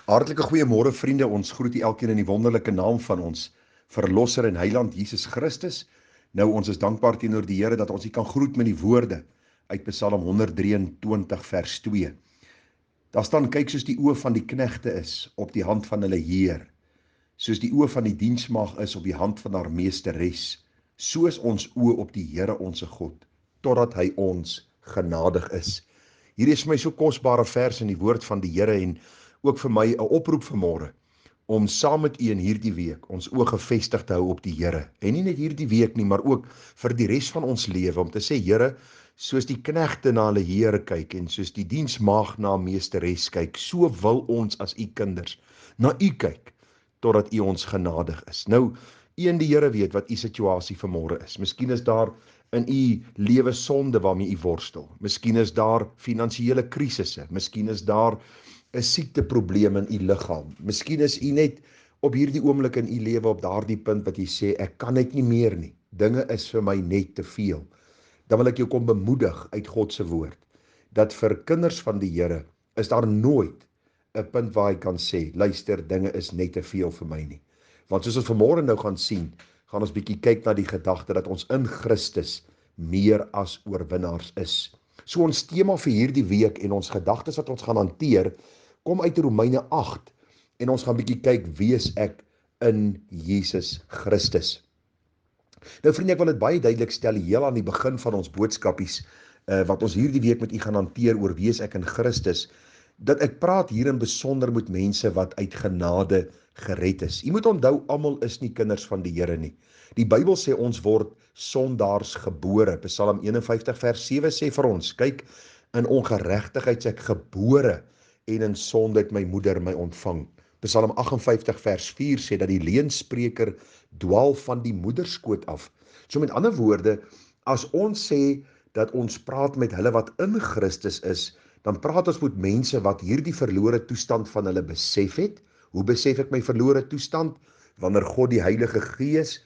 Hartlike goeiemôre vriende, ons groet u elkeen in die wonderlike naam van ons Verlosser en Heiland Jesus Christus. Nou ons is dankbaar teenoor die Here dat ons u kan groet met die woorde uit Psalm 123 vers 2. Daar staan: kyk soos die oë van die knegte is op die hand van hulle Heer, soos die oë van die diensmaagd is op die hand van haar meesteres, so is ons oë op die Here onsse God, totdat hy ons genadig is. Hierdie is vir my so kosbare vers in die woord van die Here en ook vir my 'n oproep vanmôre om saam met u in hierdie week ons oë gefestig te hou op die Here. En nie net hierdie week nie, maar ook vir die res van ons lewe om te sê, Here, soos die knegte na hulle Here kyk en soos die diensmaagd na 'n meesteres kyk, so wil ons as u kinders na u kyk totdat u ons genadig is. Nou, u en die Here weet wat u situasie vanmôre is. Miskien is daar in u lewe sonde waarmee u worstel. Miskien is daar finansiële krisisse. Miskien is daar 'n siekteprobleem in u liggaam. Miskien is u net op hierdie oomblik in u lewe op daardie punt wat jy sê, ek kan net nie meer nie. Dinge is vir my net te veel. Dan wil ek jou kom bemoedig uit God se woord, dat vir kinders van die Here is daar nooit 'n punt waar hy kan sê, luister, dinge is net te veel vir my nie. Want soos ons vanmôre nou gaan sien, gaan ons bietjie kyk na die gedagte dat ons in Christus meer as oorwinnaars is. So ons tema vir hierdie week en ons gedagtes wat ons gaan hanteer, kom uit Romeine 8 en ons gaan bietjie kyk, wie is ek in Jesus Christus. Nou vriende, ek wil dit baie duidelik stel heel aan die begin van ons boodskapies wat ons hierdie week met u gaan hanteer oor wie is ek in Christus, dat ek praat hier in besonder met mense wat uit genade gered is. U moet onthou, almal is nie kinders van die Here nie. Die Bybel sê ons word sondaars gebore. Psalm 51 vers 7 sê vir ons, kyk, in ongeregtigheid is ek gebore en in sonde het my moeder my ontvang. Psalm 58 vers 4 sê dat die leenspreker dwaal van die moederskoot af. So met ander woorde, as ons sê dat ons praat met hulle wat in Christus is, dan praat ons met mense wat hierdie verlore toestand van hulle besef het. Hoe besef ek my verlore toestand? Wanneer God die Heilige Gees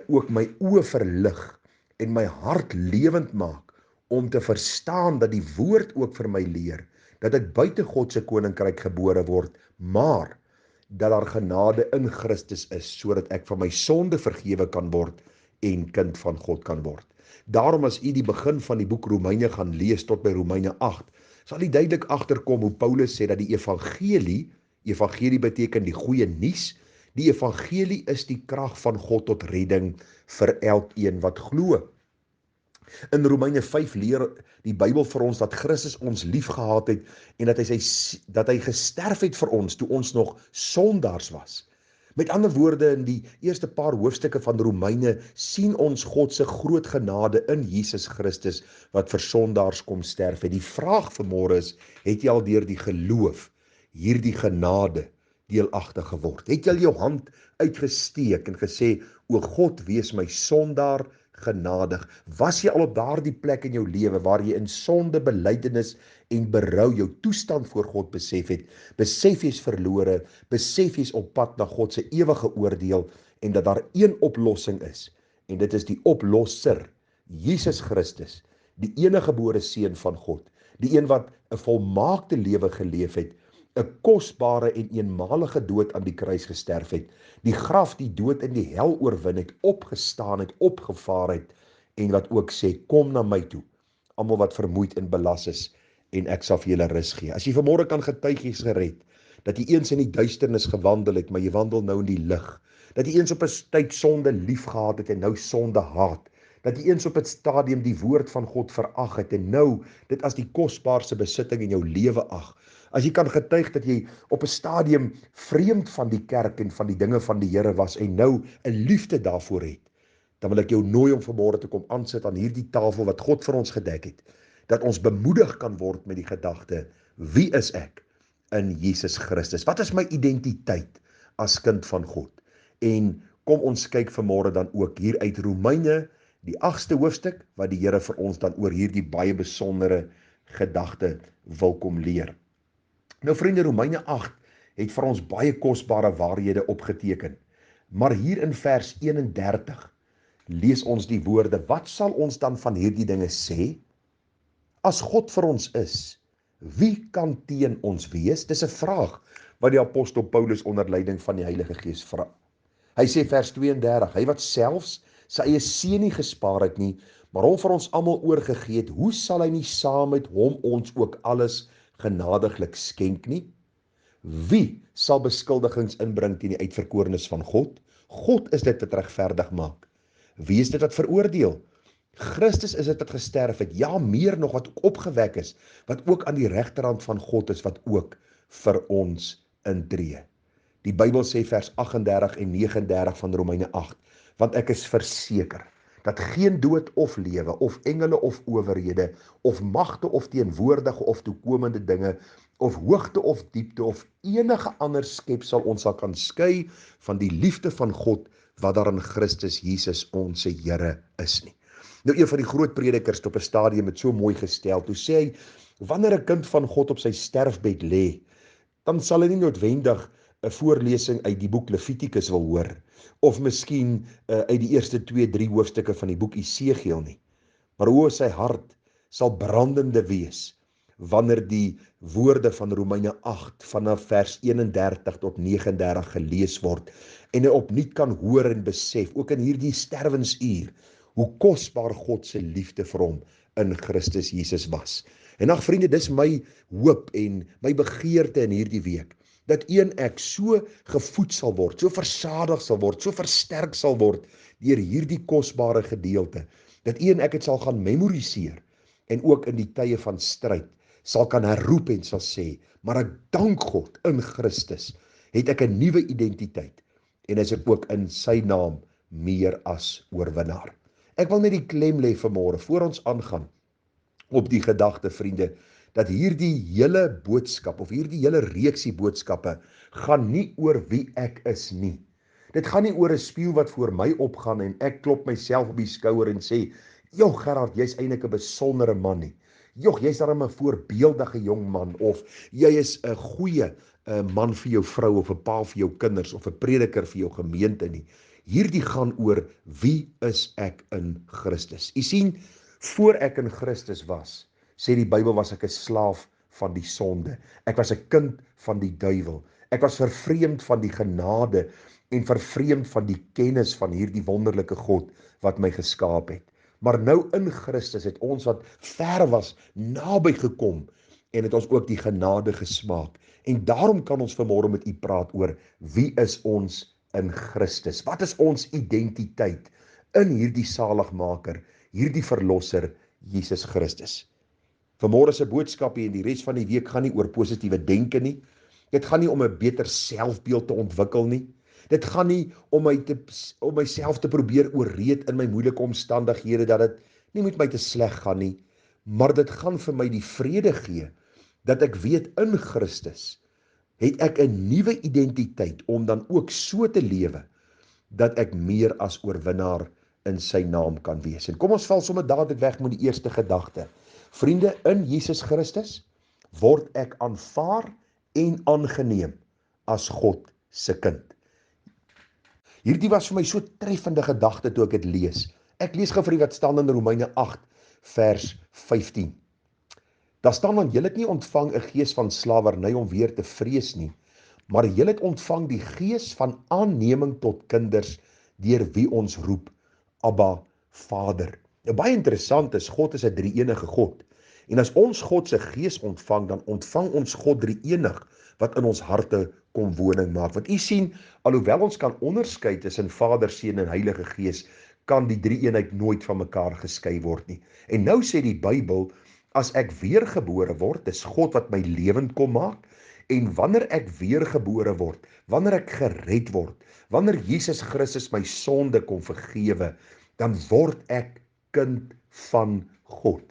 ook my oë verlig en my hart lewend maak om te verstaan dat die woord ook vir my leer dat ek buite God se koninkryk gebore word, maar dat daar genade in Christus is, sodat ek van my sonde vergewe kan word en kind van God kan word. Daarom as u die begin van die boek Romeine gaan lees tot by Romeine 8, sal u duidelik agterkom hoe Paulus sê dat die evangelie beteken die goeie nuus, die evangelie is die krag van God tot redding vir elkeen wat glo. In Romeine 5 leer die Bybel vir ons dat Christus ons liefgehad het en dat hy gesterf het vir ons toe ons nog sondaars was. Met ander woorde, in die eerste paar hoofstukke van Romeine sien ons God se groot genade in Jesus Christus wat vir sondaars kom sterf het. Die vraag vanmôre is, het jy al deur die geloof hierdie genade deelagtig geword? Het jy al jou hand uitgesteek en gesê, o God, wees my sondaar genadig? Was jy al op daardie plek in jou lewe waar jy in sonde, belydenis en berou jou toestand voor God besef het, besef jy's verlore, besef jy's op pad na God se ewige oordeel en dat daar een oplossing is, en dit is die oplosser, Jesus Christus, die enige gebore seun van God, die een wat 'n volmaakte lewe geleef het, 'n kosbare en eenmalige dood aan die kruis gesterf het, die graf, die dood en die hel oorwin het, opgestaan het, opgevaar het, en wat ook sê, kom na my toe, almal wat vermoeid en belas is, en ek sal vir julle rus gee. As jy vanmôre kan getuig, jy's gered, dat jy eens in die duisternis gewandel het, maar jy wandel nou in die lig, dat jy eens op 'n tyd sonde lief gehad het en nou sonde haat, dat jy eens op 'n stadium die woord van God verag het en nou dit as die kosbaarste besitting in jou lewe ag. As jy kan getuig dat jy op 'n stadium vreemd van die kerk en van die dinge van die Here was en nou 'n liefde daarvoor het, dan wil ek jou nooi om vanmôre te kom aansit aan hierdie tafel wat God vir ons gedek het, dat ons bemoedig kan word met die gedagte, wie is ek in Jesus Christus? Wat is my identiteit as kind van God? En kom ons kyk vanmôre dan ook hier uit Romeine, die 8ste hoofstuk, wat die Here vir ons dan oor hierdie baie besondere gedagte wil kom leer. Nou vriende, Romeine 8 het vir ons baie kosbare waarhede opgeteken. Maar hier in vers 31 lees ons die woorde, wat sal ons dan van hierdie dinge sê? As God vir ons is, Wie kan teen ons wees? Dis 'n vraag wat die apostel Paulus onder leiding van die Heilige Gees vra. Hy sê vers 32, hy wat selfs sy eie seun nie gespaar het nie, maar hom vir ons almal oorgegee het, hoe sal hy nie saam met hom ons ook alles genadiglik skenk nie? Wie sal beskuldigings inbring teen die uitverkorenes van God? God is dit wat regverdig maak. Wie is dit wat veroordeel? Christus is dit wat gesterf het, ja meer nog wat ook opgewek is, wat ook aan die regterhand van God is, wat ook vir ons intree. Die Bybel sê vers 38 en 39 van Romeine 8, want ek is verseker, dat geen dood of lewe, of engele of owerhede, of magte of teenwoordige of toekomende dinge, of hoogte of diepte, of enige ander skepsel ons sal kan skei van die liefde van God, wat daar in Christus Jesus onze Here is nie. Nou een van die groot predikers het op 'n stadium het so mooi gestel, toe sê hy, wanneer 'n kind van God op sy sterfbed lê, dan sal hy nie noodwendig 'n voorlesing uit die boek Levitikus wil hoor, of miskien uit die eerste 2-3 hoofstukke van die boek Esegiel nie. Maar hoe sy hart sal brandende wees, wanneer die woorde van Romeine 8 vanaf vers 31 tot 39 gelees word, en hy opnuut kan hoor en besef, ook in hierdie sterwensuur, hoe kosbaar God se liefde vir hom in Christus Jesus was. En ag vriende, dis my hoop en my begeerte in hierdie week, dat ek so gevoed sal word, so versadig sal word, so versterk sal word deur hierdie kosbare gedeelte, dat ek het sal gaan memoriseer en ook in die tye van stryd sal kan herroep en sal sê, maar ek dank God in Christus het ek 'n nuwe identiteit en is ek ook in sy naam meer as oorwinnaar. Ek wil net die klem lê vanmôre voor ons aangaan op die gedagte, vriende, dat hierdie hele boodskap of hierdie hele reeksie boodskappe gaan nie oor wie ek is nie. Dit gaan nie oor 'n spieël wat voor my opgaan en ek klop myself op die skouer en sê, "Joh Gerard, jy's eintlik 'n besondere man nie. Joh, jy's darem 'n voorbeeldige jong man of jy is 'n goeie man vir jou vrou of 'n pa vir jou kinders of 'n prediker vir jou gemeente nie." Hierdie gaan oor wie is ek in Christus. U sien, voor ek in Christus was, sê die Bybel, was ek 'n slaaf van die sonde. Ek was 'n kind van die duiwel. Ek was vervreemd van die genade en vervreemd van die kennis van hierdie wonderlike God wat my geskaap het. Maar nou in Christus het ons wat ver was naby gekom en het ons ook die genade gesmaak. En daarom kan ons vanmôre met u praat oor wie is ons in Christus? Wat is ons identiteit in hierdie saligmaker, hierdie verlosser Jesus Christus? Vanmôre se boodskap hier en die res van die week gaan nie oor positiewe denke nie. Dit gaan nie om 'n beter selfbeeld te ontwikkel nie. Dit gaan nie om myself te probeer ooreed in my moeilike omstandighede dat dit nie met my te sleg gaan nie, maar dit gaan vir my die vrede gee dat ek weet in Christus het ek 'n nuwe identiteit om dan ook so te lewe dat ek meer as oorwinnaar in sy naam kan wees. En kom ons val sommer dadelik weg met die eerste gedagte. Vriende, in Jesus Christus word ek aanvaar en aangeneem as God se kind. Hierdie was vir my so treffende gedagte toe ek dit lees. Ek lees gou vir u wat staan in Romeine 8 vers 15. Daar staan dan, julle het nie ontvang 'n gees van slawerny om weer te vrees nie, maar julle het ontvang die gees van aanneming tot kinders, deur wie ons roep, Abba, Vader. Nou, baie interessant is, God is 'n drie-enige God. En as ons God se gees ontvang, dan ontvang ons God drie-enig, wat in ons harte kom woning maak. Want u sien, alhoewel ons kan onderskei tussen Vader, Seun en Heilige Gees, kan die drie-eenheid nooit van mekaar geskei word nie. En nou sê die Bybel, as ek weergebore word, dis God wat my lewend kom maak, en wanneer ek weergebore word, wanneer ek gered word, wanneer Jesus Christus my sonde kom vergewe, dan word ek kind van God.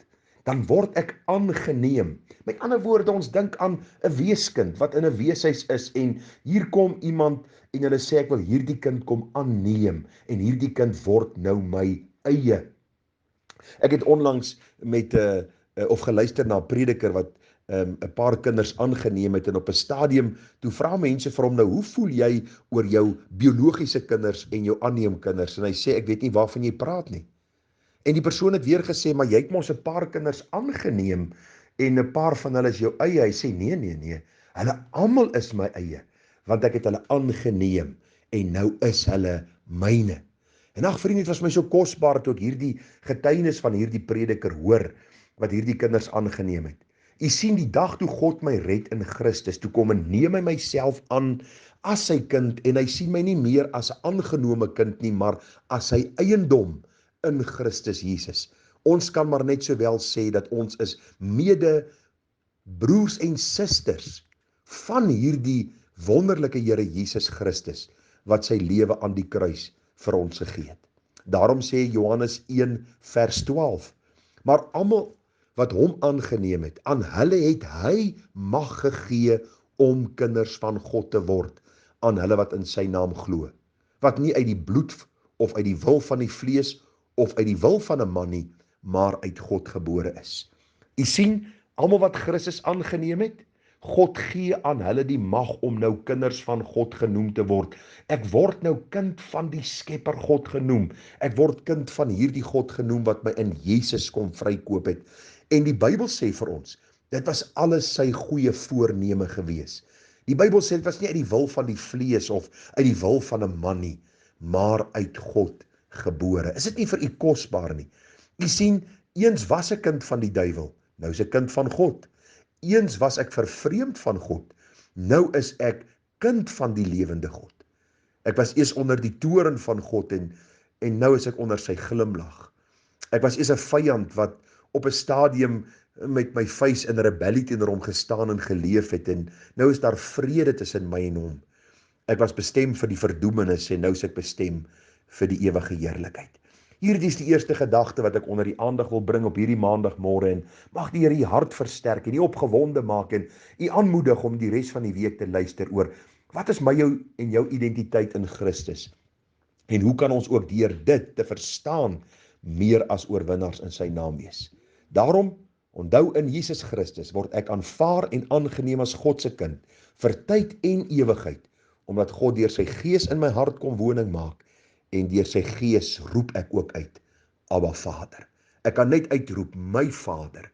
Dan word ek aangeneem. Met ander woorde, ons dink aan 'n weeskind wat in 'n weeshuis is en hier kom iemand en hulle sê ek wil hierdie kind kom aanneem en hierdie kind word nou my eie. Ek het onlangs met of geluister na 'n prediker wat 'n paar kinders aangeneem het en op 'n stadium toe vra mense vir hom, nou hoe voel jy oor jou biologiese kinders en jou aanneemkinders? En hy sê, ek weet nie waarvan jy praat nie. En die persoon het weer gesê, maar jy het mos 'n paar kinders aangeneem en 'n paar van hulle is jou eie. Hy sê nee, hulle almal is my eie, want ek het hulle aangeneem en nou is hulle myne. En ag vriende, dit was my so kosbaar toe ek hierdie getuienis van hierdie prediker hoor, wat hierdie kinders aangeneem het. U sien, die dag toe God my red in Christus, toe kom en neem hy myself aan as sy kind, en hy sien my nie meer as 'n aangenome kind nie, maar as sy eiendom in Christus Jesus. Ons kan maar net sowel sê dat ons is mede broers en susters van hierdie wonderlike Here Jesus Christus, wat sy lewe aan die kruis vir ons gegee het. Daarom sê Johannes 1 vers 12, maar almal wat hom aangeneem het, aan hulle het hy mag gegee om kinders van God te word, aan hulle wat in sy naam glo, wat nie uit die bloed of uit die wil van die vlees of uit die wil van 'n man nie, maar uit God gebore is. U sien, almal wat Christus aangeneem het, God gee aan hulle die mag om nou kinders van God genoem te word. Ek word nou kind van die Skepper God genoem. Ek word kind van hierdie God genoem wat my in Jesus kom vrykoop het. En die Bybel sê vir ons, dit was alles sy goeie voorneme gewees. Die Bybel sê dit was nie uit die wil van die vlees of uit die wil van 'n man nie, maar uit God gebore. Is dit nie vir u kosbaar nie? U sien, eens was 'n kind van die duiwel, nou is 'n kind van God. Eens was ek vervreemd van God, nou is ek kind van die lewende God. Ek was eers onder die toorn van God en nou is ek onder sy glimlag. Ek was eers 'n vyand wat op 'n stadium met my vuis in rebellie teenoor hom gestaan en geleef het, en nou is daar vrede tussen my en hom. Ek was bestem vir die verdoemenis en nou is ek bestem vir die ewige heerlikheid. Hierdie is die eerste gedagte wat ek onder die aandag wil bring op hierdie maandagmôre, en mag die Here u hart versterk en u opgewonde maak en u aanmoedig om die res van die week te luister oor wat is my en jou identiteit in Christus, en hoe kan ons ook deur dit te verstaan meer as oorwinnaars in sy naam wees. Daarom, onthou, in Jesus Christus word ek aanvaar en aangeneem as God se kind vir tyd en ewigheid, omdat God deur sy Gees in my hart kom woning maak, en deur sy Gees roep ek ook uit, Abba Vader. Ek kan net uitroep, my Vader,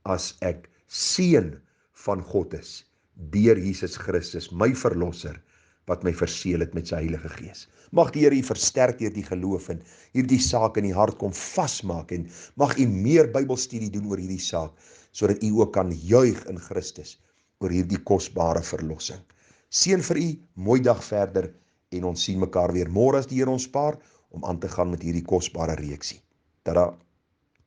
as ek seun van God is, deur Jesus Christus, my verlosser, wat my verseël het met sy Heilige Gees. Mag die Here u versterk deur die geloof en hierdie saak in die hart kom vasmaak, en mag u meer Bybelstudie doen oor hierdie saak, sodat u ook kan juig in Christus oor hierdie kosbare verlossing. Seën vir u, mooi dag verder, en ons sien mekaar weer môre as die Here ons spaar, om aan te gaan met hierdie kosbare reeksie. Tada!